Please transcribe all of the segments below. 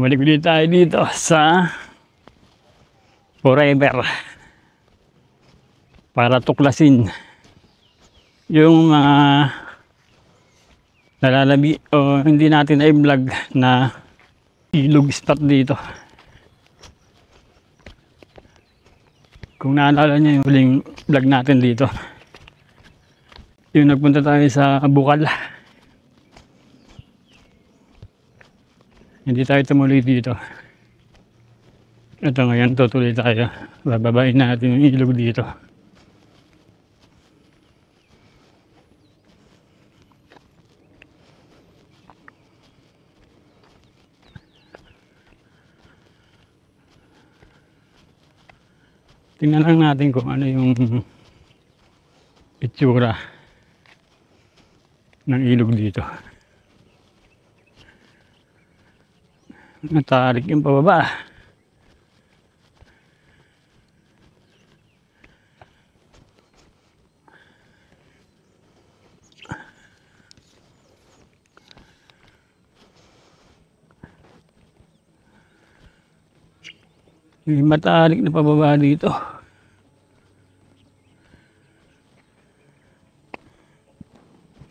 Bumalik ulit tayo dito sa Forever para tuklasin yung mga nalalabi o hindi natin i-vlog na ilog spot dito. Kung naalala nyo yung huling vlog natin dito, yung nagpunta tayo sa Bukal, hindi tayo tumuloy dito. Ito ngayon tutuloy tayo, bababain natin yung ilog dito. Tingnan lang natin kung ano yung itsura ng ilog dito. Natarik yung pababa. May matarik na pababa dito.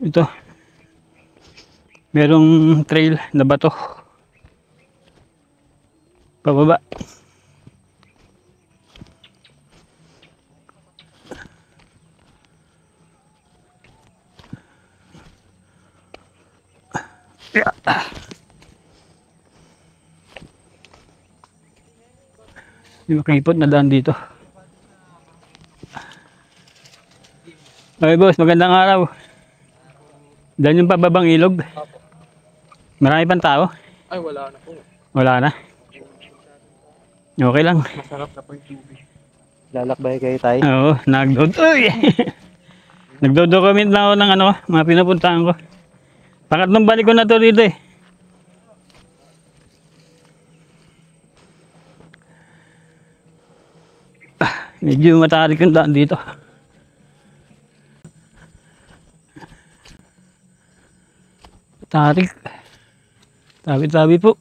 Ito. Merong trail na bato. Pababa. Yeah. Yung makipot na daan dito. Okay boss, magandang araw. Diyan yung pababang ilog. Marami pang tao? Ay, wala na po. Wala na? Okay lang. Masarap na po yung tubig. Lalakbay kayo tayo. Oo, nagdo-document na ako ng ano, mga pinupuntahan ko. Pangatlong balik ko na to dito eh. Medyo matarik yung daan dito. Tarik. Tabi-tabi po.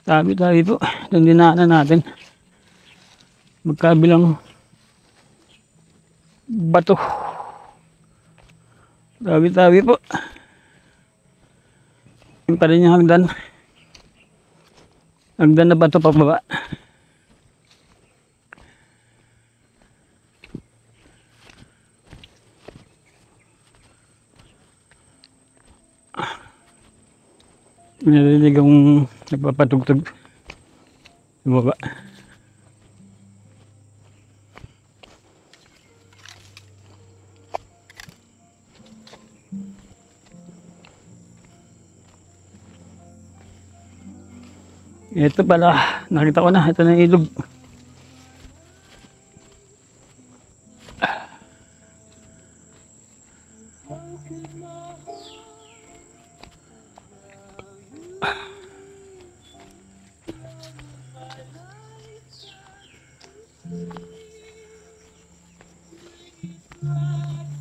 Tabi-tabi po. Itong dinaanan natin. Magkabilang bato. Tabi-tabi po. Yung pa rin yung hagdan. Hagdan na bato pababa. Narinig akong nagpapatugtog sa baba. Ito pala, nakita ko na, ito na yung ilog.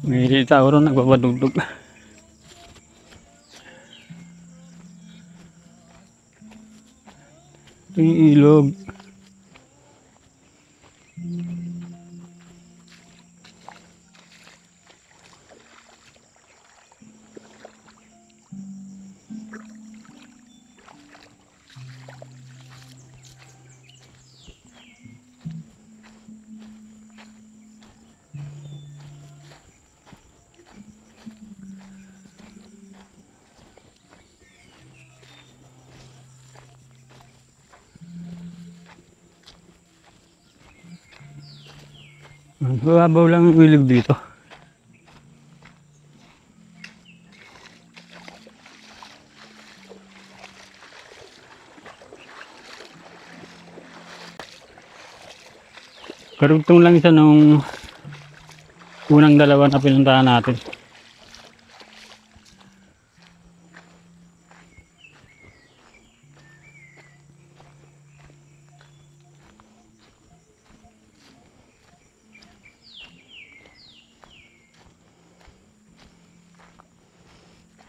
May tao ron nagpapatugtog. Ito yung ilog. Babaw lang yung ilog dito. Karugtong lang siya nung unang dalawa na pinuntahan natin.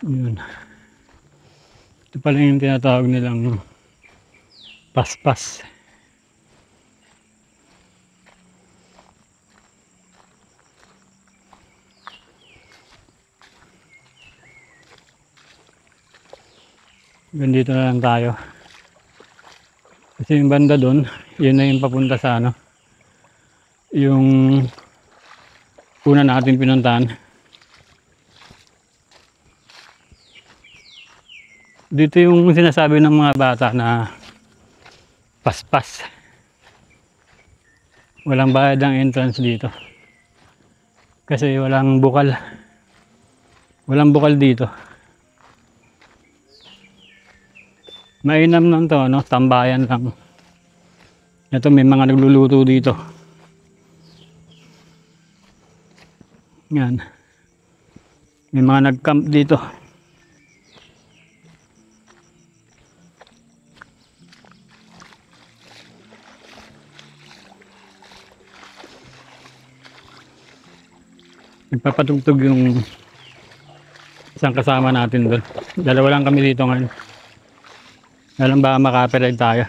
Yun. Ito pala yung tinatawag nilang Paspas. Ganito na lang tayo. Kasi yung banda doon, yun na yung papunta sa ano, yung una natin pinuntahan. Dito yung sinasabi ng mga bata na paspas. Walang bayad ang entrance dito. Kasi walang bukal. Walang bukal dito. Mainam lang to, no? Tambayan lang. Ito, may mga nagluluto dito. Yan. May mga nag-camp dito. Nagpapatugtog yung isang kasama natin doon. Dalawa lang kami dito ngayon. Alam ba makapirad tayo?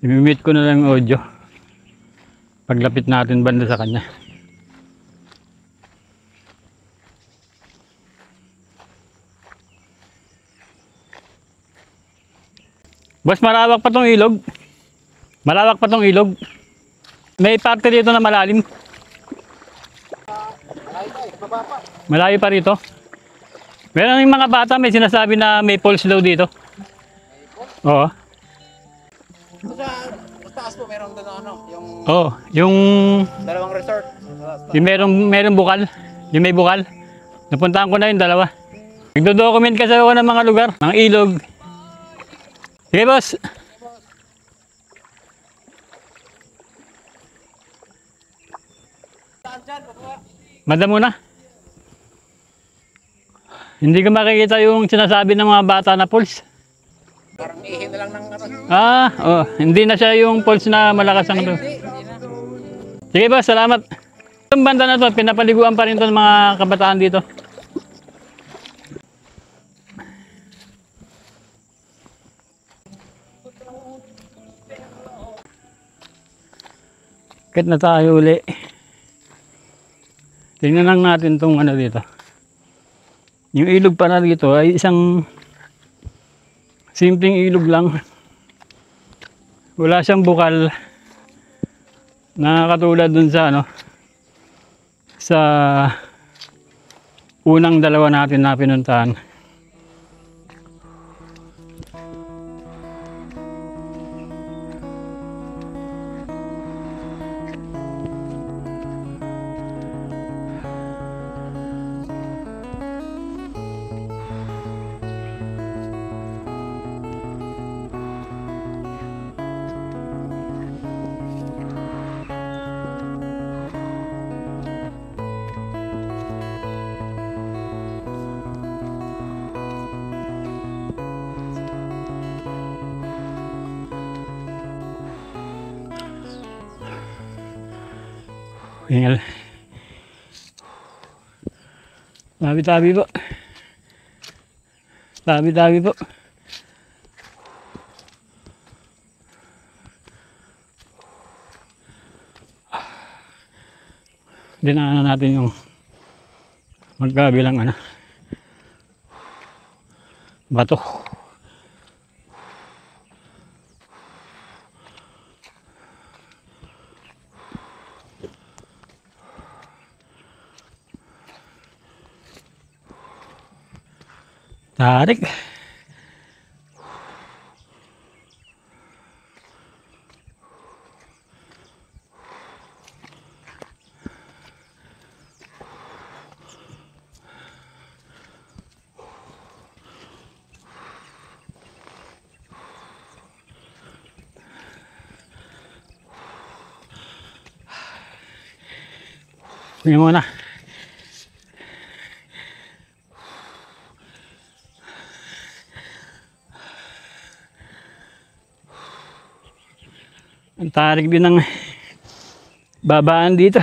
I-mute ko na lang yung audio. Paglapit natin banda sa kanya. Boss, malawak pa tong ilog. Malawak pa tong ilog. May parte dito na malalim. Malayo pa rito. Meron yung mga bata may sinasabi na may falls daw dito. Oo. Sa taas po meron doon ano, yung Oo, yung dalawang resort. yung merong bukal. Yung may bukal. Napuntahan ko na yung dalawa. Nagdo-document kasi ako ng mga lugar, ng ilog. Sige, boss. Madam muna. Hindi ka makikita yung sinasabi ng mga bata na pulse. Parang ihin na lang ng ano. Hindi na siya yung pulse na malakas ang doon. Sige boss, salamat. Itong banda na to, pinapaliguan pa rin to ng mga kabataan dito. Kahit na tayo uli. Tingnan lang natin itong ano dito. Yung ilog para dito ay isang simpleng ilog lang. Wala siyang bukal na katulad dun sa ano sa unang dalawa natin na pinuntahan. Hingal. Tabi-tabi po. Tabi-tabi po. Dinaanan natin yung magkabilang ano bato. Tarik. Tingnan mo na. Ang tarik din ng babaan dito.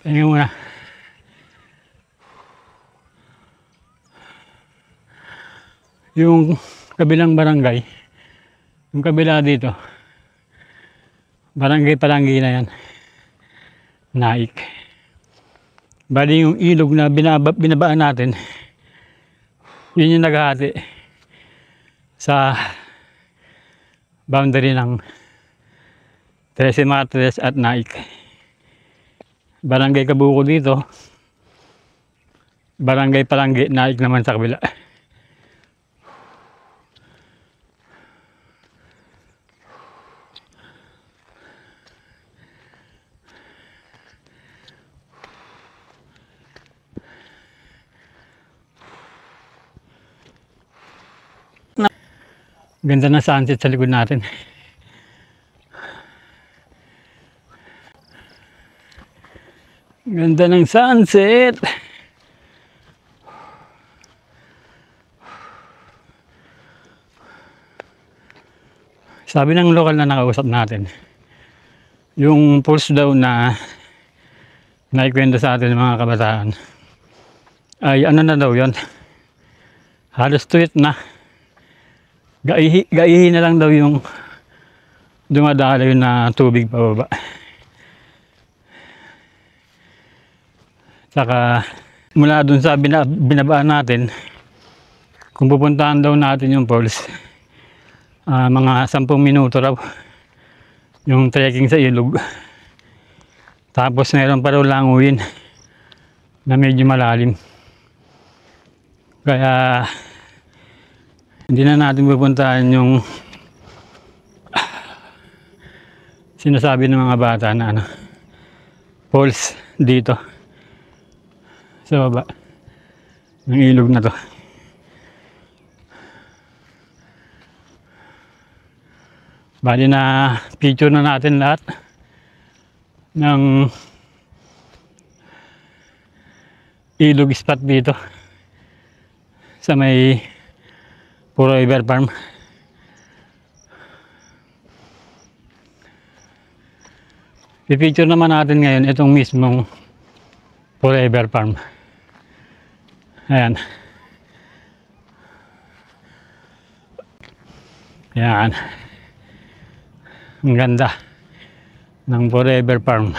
Tingnan muna. Yung kabilang barangay, yung kabila dito, barangay Palanggi na yan. Naik. Bali yung ilog na binabaan natin, yun yung naghahati sa boundary ng Trece Matres at Naik. Barangay Kabuko dito, barangay Palanggi, Naik naman sa kabila. Ganda ng sunset sa likod natin. Ganda ng sunset. Sabi ng lokal na nakausap natin, yung pulse daw na naikwento sa atin ng mga kabataan ay ano na daw yon, halos tuwit na. Gaihi na lang daw yung dumadaloy na tubig pababa. Saka mula dun sa binabaan natin, kung pupuntahan daw natin yung falls, mga 10 minuto raw yung trekking sa ilog. Tapos meron pa raw languyin na medyo malalim. Kaya hindi na natin pupuntahan yung sinasabi ng mga bata na ano, falls dito sa baba ng ilog na to. Bali na picture na natin lahat ng ilog spot dito sa may Forever Farm. I-picture naman natin ngayon itong mismong Forever Farm. Ayan. Ayan. Ang ganda ng Forever Farm.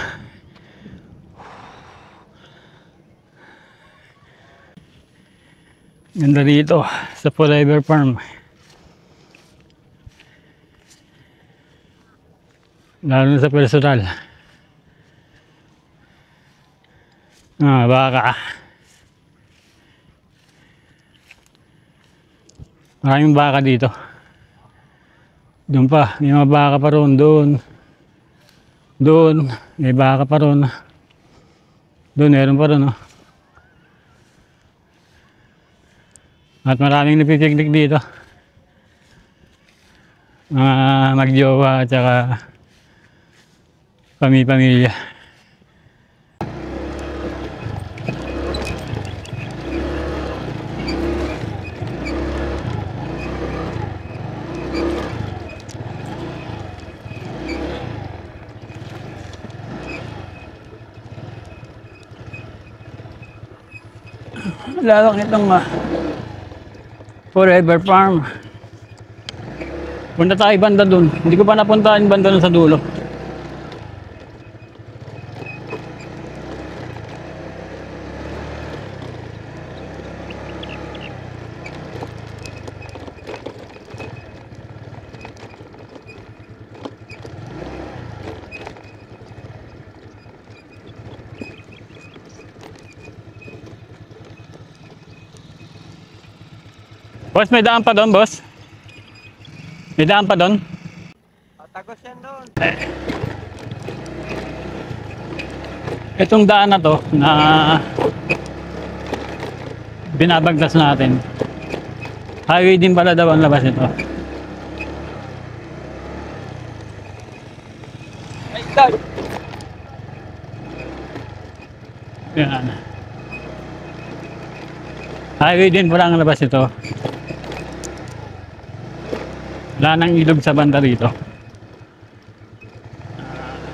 Ganda dito sa Forever Farm. Lalo na sa personal. Baka. Maraming baka dito. Doon pa, may mga baka pa ron doon. Doon, may baka pa ron. Doon, meron pa ron, oh. At maraming nagpipiknik dito. Mga magjowa at saka pamilya. Lawak nitong Forever Farm. Punta tayo banda dun. Hindi ko pa napuntahan banda dun sa dulo. Boss, may daan pa doon, boss? May daan pa doon? Tagos yan doon. Itong daan na to na binabagtas natin, highway din pala daw ang labas nito. Ay, dad! Yan. Highway din pala ang labas nito. Wala nang ilog sa banda rito.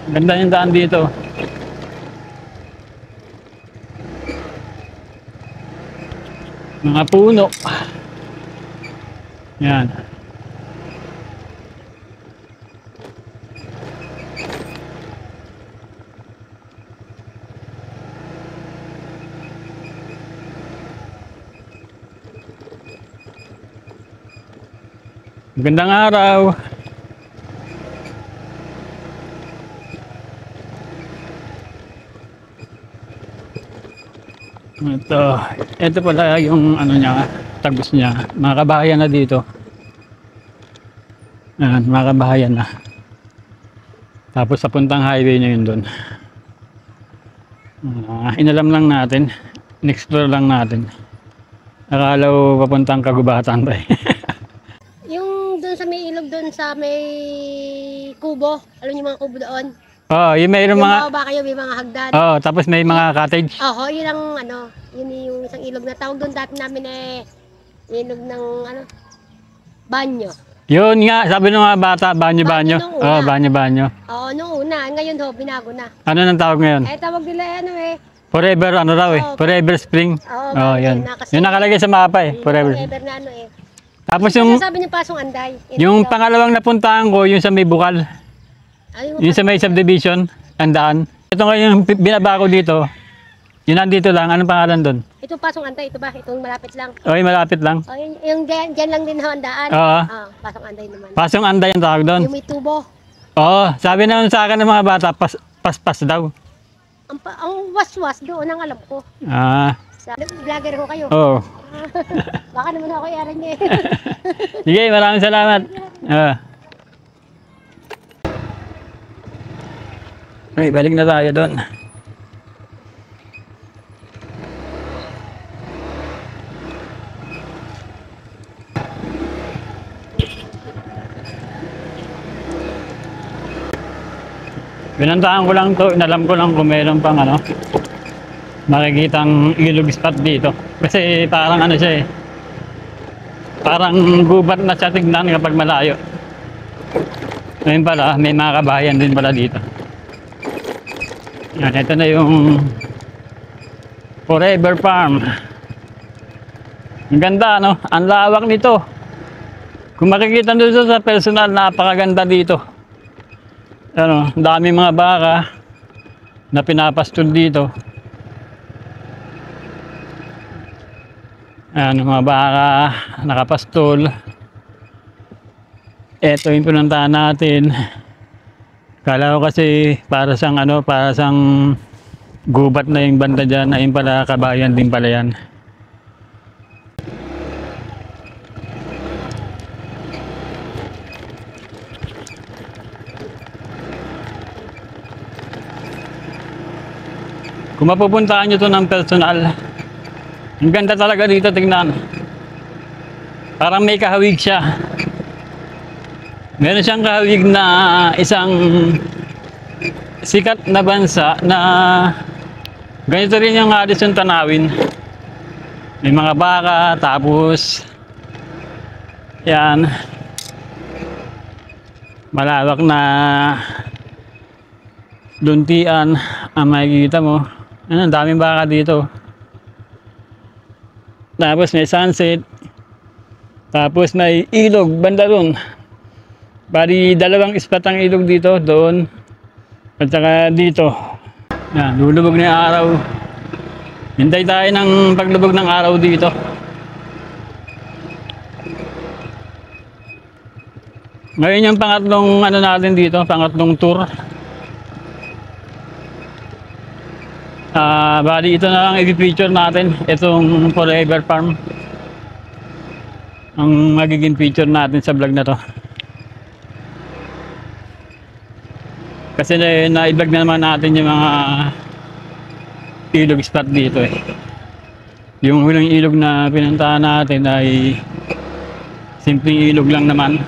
Ganda yung daan dito. Mga puno. Yan. Magandang araw. Ito pala yung ano niya, tagos niya. Mga kabahayan na dito. Ayan, mga kabahayan na. Tapos sa puntang highway na yun doon. Inalam lang natin. In-explore lang natin. Akala ko papuntang Kagubatan pa eh. Yung doon sa may ilog doon sa may kubo. Alam niyo mga kubo doon? Oh, yung mayroong Yung mga... bababa kayo, may mga hagdan. Oh, tapos may mga cottage. Oo, yun ang ano, yun yung isang ilog na tawag doon dati namin ilog ng ano, banyo. Yun nga, sabi ng mga bata, banyo-banyo. Banyo nung Oh, una. banyo-banyo. Oo, noong una. Ngayon ho, binago na. Ano nang tawag ngayon? Eh, tawag nila ano Forever ano raw eh. Oh, Forever Spring. Oo, Oh, yun yun. na kasi. Yun nakalagay sa mapa eh. Forever. Forever na ano Tapos Yung yung sabi niyo Pasong Anday. yung pangalawang napuntahan ko, yung sa may Bukal. Yung sa may subdivision, ang daan. Ito nga yung binaba ko dito. Yun nandito lang. Anong pangalan doon? Ito Pasong Anday, ito ba? Itong malapit lang. Okay, malapit lang. Oh, yung dyan lang din ho ang daan. Oo. Pasong Anday naman. Pasong Anday ang tawag doon. Yung may tubo. Oo, sabi naman sa akin ng mga bata, paspas daw. Ang waswas doon ang alam ko. Ah, Sa vlogger ko kayo. oo. Baka naman ako yaran niya eh. Sige, maraming salamat. Okay, balik na tayo doon. Pinantahan ko lang to, inalam ko lang kung meron pang ano, makikitang ilog spot dito. Kasi parang ano siya eh, parang gubat na siya tignan kapag malayo. Ngayon pala, may mga kabahayan din pala dito. Yan, ito na yung Forever Farm. Ang ganda, no? Ang lawak nito. Kung makikita nyo sa personal, napakaganda dito. Ano, dami mga baka na pinapastol dito. Ano, mga baka nakapastol. Ito yung pinuntahan natin. Kala ko kasi para sang ano, para sang gubat na yung banda dyan. Ayun pala, kabayan din pala yan. Kung mapupuntahan nyo to ng personal, ang ganda talaga dito, tingnan. Parang may kahawig siya. Meron siyang kahawig na isang sikat na bansa na ganito rin yung halos yung tanawin. May mga baka, tapos yan, malawak na luntian ang makikita mo. Ano, ang daming baka dito. Tapos may sunset. Tapos may ilog banda doon. Bali, dalawang spot ang ilog dito, doon. At saka dito. Yan, lulubog na yung araw. Hintay tayo ng paglubog ng araw dito. Ngayon yung pangatlong ano natin dito, pangatlong tour. Bali, ito na lang i-feature natin. Itong Forever Farm. Ang magiging feature natin sa vlog na to. Kasi na-vlog na naman natin yung mga ilog spot dito eh. Yung huling ilog na pinuntahan natin ay simpleng ilog lang naman.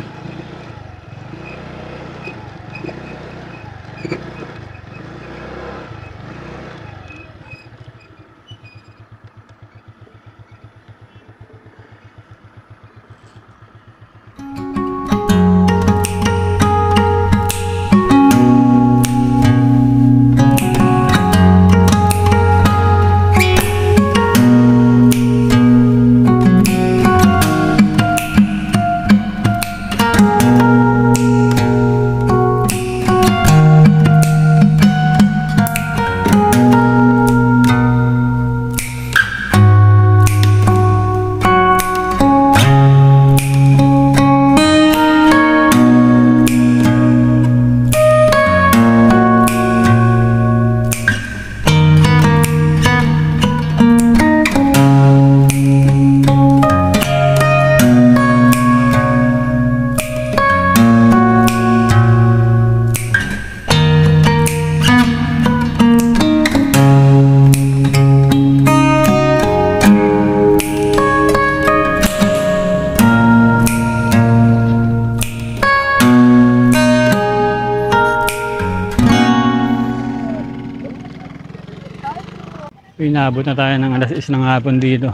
Inabot na tayo ng alas 6 ng hapon dito.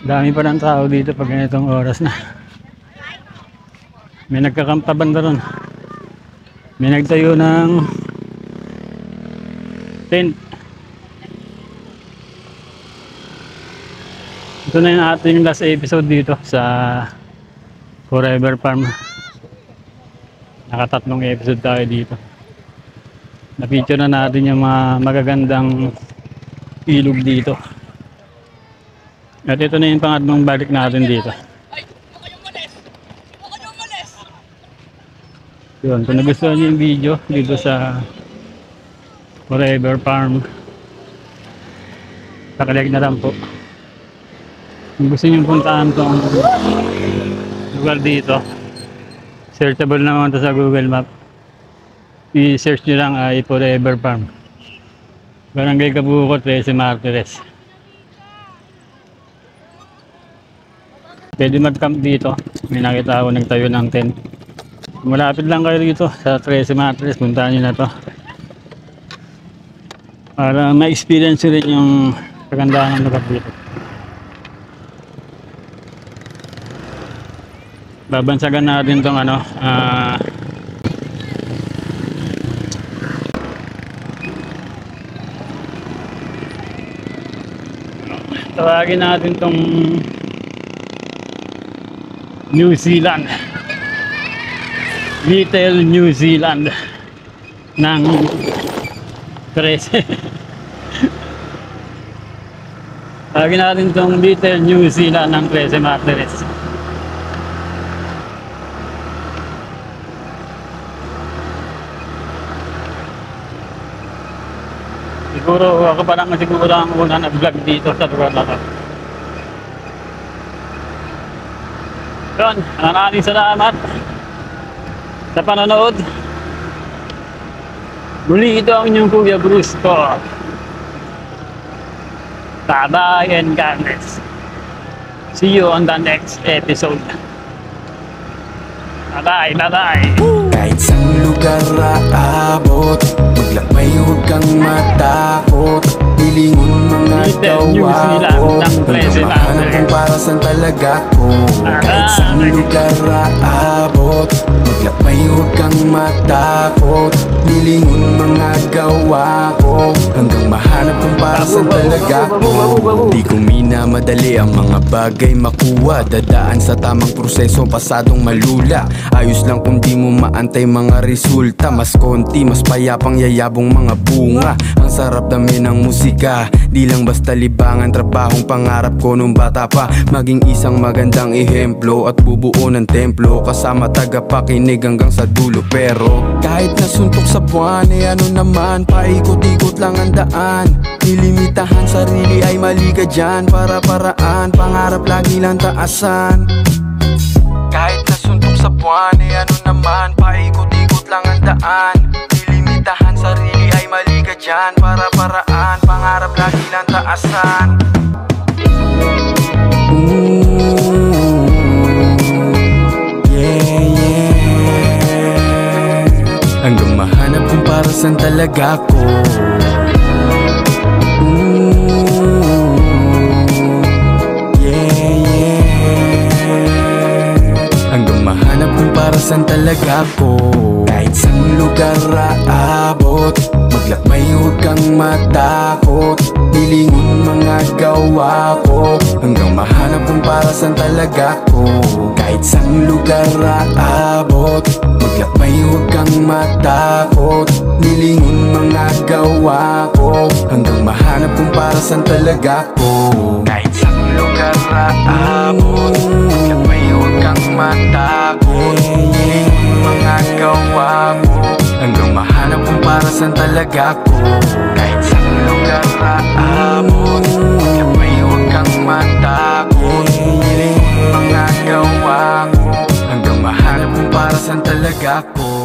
Dami pa ng tao dito pag ganitong oras na. May nagkakampa banda ron. May nagtayo ng tent. Ito na yung ating last episode dito sa Forever Farm. Nakatatlong episode tayo dito. Na-feature na natin yung mga magagandang ilog dito. At ito na yung pangatlong balik natin dito. Yun, kung nagustuhan niyo yung video dito sa Forever Farm, pakilag na lang po. Kung gusto niyo puntaan tong lugar dito, searchable naman ito sa Google Map. I-search nyo lang ay Forever Farm, Barangay Kabukot, 13 Martires. Pwede mag-camp dito. May nakita ako nagtayo ng tent. Malapit lang kayo dito sa 13 Martires, puntahan nyo na to para ma-experience rin yung kagandahan ng lugar dito. Babansagan natin tong ano, tawagin natin tong New Zealand, Little New Zealand ng 13. Tawagin natin tong Little New Zealand ng 13 Martires. Siguro ako pa naman siguro ang una nag-vlog dito sa lugar na to. Yun, maraming salamat sa panonood. Muli ito ang inyong Kuya Bruce ko. Bye-bye and God bless. See you on the next episode. Bye-bye, bye-bye. Kahit saan lugar aabot, maglakbay huwag kang matakot. Hilingon mga gawa ko, hanggang mahanap kung para saan talaga ko. Kahit saan lugar aabot, maglakbay huwag kang matakot. Hilingon mga gawa ko, hanggang mahanap kung para saan talaga ko. Di ko minamadali ang mga bagay makuha, dadaan sa tamang proseso, pasadong malula. Ayos lang kung di mo maantay mga resulta. Mas konti, mas payapang yayabong mga bunga. Ang sarap namin ng musika, di lang basta libangan. Trabahong pangarap ko nung bata pa, maging isang magandang ehemplo at bubuo ng templo, kasama tagapakinig hanggang sa dulo. Pero kahit nasuntok sa buwan, eh ano naman, paikot-ikot lang ang daan. Ilimitahan sarili ay mali ka dyan, para-paraan, pangarap lagi lang taasan. Kahit nasuntok sa buwan, eh ano naman, paikot-ikot lang ang daan. Ilimitahan sarili ay mali ka dyan, para-paraan, pangarap lagi lang taasan. Yeah, yeah. Hanggang mahanap kung para saan talaga ko. Para saan talaga ko. Kahit saan lugar aabot, maglakbay huwag kang matakot. Hilingon mga gawa ko, hanggang mahanap kung para saan talaga ko. Kahit saan lugar aabot, maglakbay huwag kang matakot. Hilingon mga gawa ko, hanggang mahanap kung para saan talaga ko. Kahit saan lugar aabot, maglakbay huwag kang matakot. Mga gawa mo, hanggang mahanap kung para saan talaga ko. Kahit saan lugar aabot, maglakbay huwag kang matakot. Mga gawa mo, hanggang mahanap kung para saan talaga ko.